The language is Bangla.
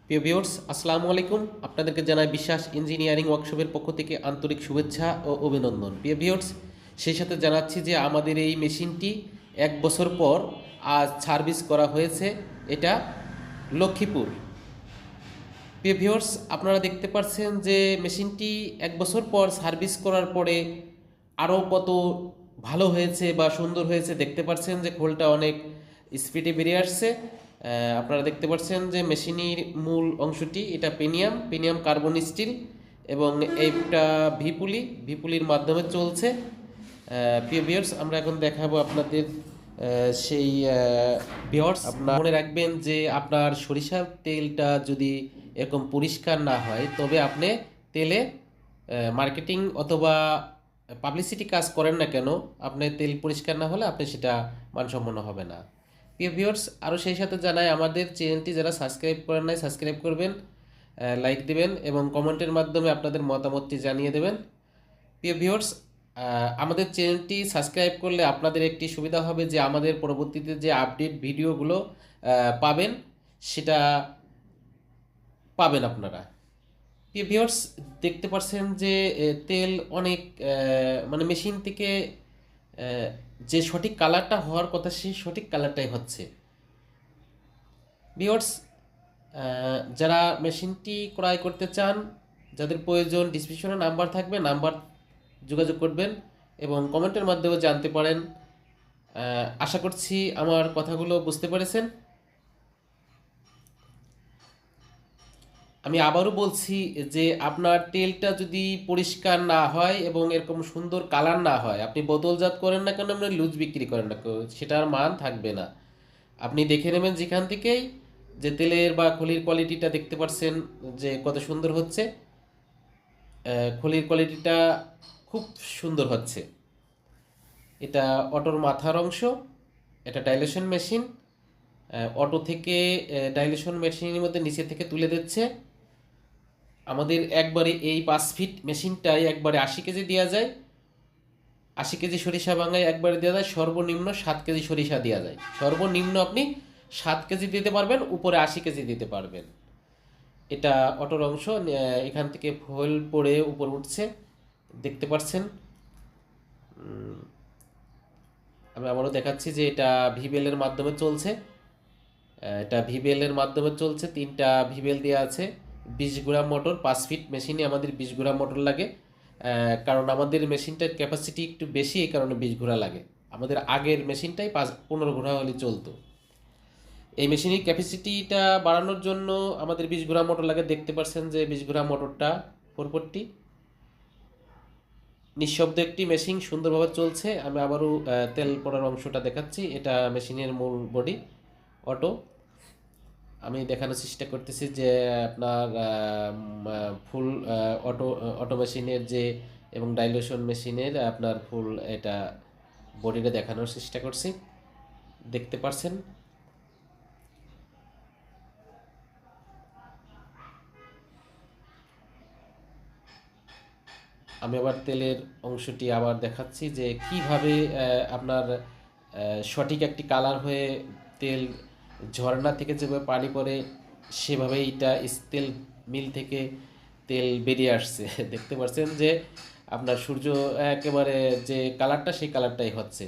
প্রিয় ভিউয়ার্স, আসসালামু আলাইকুম। আপনাদেরকে জানাই বিশ্বাস ইঞ্জিনিয়ারিং ওয়ার্কশপের পক্ষ থেকে আন্তরিক শুভেচ্ছা ও অভিনন্দন। প্রিয় ভিউয়ার্স, সেই সাথে জানাচ্ছি যে আমাদের এই মেশিনটি 1 বছর পর আজ সার্ভিস করা হয়েছে। এটা লক্ষ্মীপুর। প্রিয় ভিউয়ার্স, আপনারা দেখতে পাচ্ছেন যে মেশিনটি 1 বছর পর সার্ভিস করার পরে আরও কত ভালো হয়েছে বা সুন্দর হয়েছে দেখতে পাচ্ছেন যে খোলটা অনেক স্পিডে বেরিয়ে আসছে। আপনারা দেখতে পাচ্ছেন যে মেশিনের মূল অংশটি এটা পেনিয়াম কার্বন স্টিল এবং এইটা ভিপুলির মাধ্যমে চলছে। প্রিয় ভিউয়ার্স, আমরা এখন দেখাবো আপনাদের সেই ভিউয়ার্স, আপনার মনে রাখবেন যে আপনার সরিষার তেলটা যদি এরকম পরিষ্কার না হয় তবে আপনি তেলে মার্কেটিং অথবা পাবলিসিটি কাজ করেন না কেন, আপনি তেল পরিষ্কার না হলে আপনি সেটা মানসম্পন্ন হবে না। প্রিয় ভিউয়ার্স, আরও সেই সাথে জানাই আমাদের চ্যানেলটি যারা সাবস্ক্রাইব করেন নাই সাবস্ক্রাইব করবেন, লাইক দিবেন এবং কমেন্টের মাধ্যমে আপনাদের মতামতটি জানিয়ে দেবেন। প্রিয় ভিউয়ার্স, আমাদের চ্যানেলটি সাবস্ক্রাইব করলে আপনাদের একটি সুবিধা হবে যে আমাদের পরবর্তীতে যে আপডেট ভিডিওগুলো পাবেন সেটা পাবেন আপনারা। প্রিয় ভিউয়ার্স, দেখতে পাচ্ছেন যে তেল অনেক মানে মেশিন থেকে যে সঠিক কালারটা হওয়ার কথা সেই সঠিক কালারটাই হচ্ছে। ভিউয়ার্স, যারা মেশিনটি ক্রয় করতে চান, যাদের প্রয়োজন, ডিসক্রিপশনে নাম্বার থাকবে, নাম্বার যোগাযোগ করবেন এবং কমেন্টের মাধ্যমে জানতে পারেন। আশা করছি আমার কথাগুলো বুঝতে পেরেছেন। আমি আবারও বলছি যে আপনার তেলটা যদি পরিষ্কার না হয় এবং এরকম সুন্দর কালার না হয়, আপনি বোতলজাত করেন না কেন, আপনি লুজ বিক্রি করেন না কেন, সেটার মান থাকবে না। আপনি দেখে নেবেন যেখান থেকেই যে তেলের বা খলির কোয়ালিটিটা দেখতে পাচ্ছেন যে কত সুন্দর হচ্ছে। খলির কোয়ালিটিটা খুব সুন্দর হচ্ছে। এটা অটোর মাথার অংশ, এটা ডাইলেশন মেশিন। অটো থেকে ডাইলেশন মেশিনের মধ্যে নিচে থেকে তুলে দিচ্ছে। আমাদের একবারে এই 5 ফিট মেশিনটাই একবারে 80 কেজি দেওয়া যায়। 80 কেজি সরিষা ভাঙায় একবারে দেওয়া যায়। সর্বনিম্ন 7 কেজি সরিষা দেওয়া যায়। সর্বনিম্ন আপনি 7 কেজি দিতে পারবেন, উপরে 80 কেজি দিতে পারবেন। এটা অটোর অংশ। এখান থেকে ফুয়েল পড়ে উপর উঠছে, দেখতে পাচ্ছেন। আমি আবারও দেখাচ্ছি যে এটা ভিবেলের মাধ্যমে চলছে। এটা ভিবেলের মাধ্যমে চলছে। 3টা ভিবেল দেওয়া আছে। 20 ঘোড়া মোটর। 5 ফিট মেশিনে আমাদের 20 ঘোড়া মোটর লাগে, কারণ আমাদের মেশিনটার ক্যাপাসিটি একটু বেশি, এই কারণে 20 ঘোড়া লাগে। আমাদের আগের মেশিনটাই 15 ঘোড়া হলে চলতো। এই মেশিনের ক্যাপাসিটিটা বাড়ানোর জন্য আমাদের 20 ঘোড়া মোটর লাগে। দেখতে পাচ্ছেন যে 20 ঘোড়া মোটরটা 440। নিঃশব্দ একটি মেশিন সুন্দরভাবে চলছে। আমি আবারও তেল পড়ার অংশটা দেখাচ্ছি। এটা মেশিনের মূল বডি অটো। আমি দেখানোর চেষ্টা করতেছি যে আপনার ফুল অটো মেশিনের যে এবং ডাইলেশন মেশিনের আপনার ফুল এটা বডিটা দেখানোর চেষ্টা করছি, দেখতে পাচ্ছেন। আমি আবার তেলের অংশটি আবার দেখাচ্ছি যে কিভাবে আপনার সঠিক একটি কালার হয়ে তেল ঝর্ণা থেকে যেভাবে পানি পড়ে সেভাবেই এটা তেল মিল থেকে তেল বেরিয়ে আসছে। দেখতে পাচ্ছেন যে আপনার সূর্য একেবারে যে কালারটা সেই কালারটাই হচ্ছে।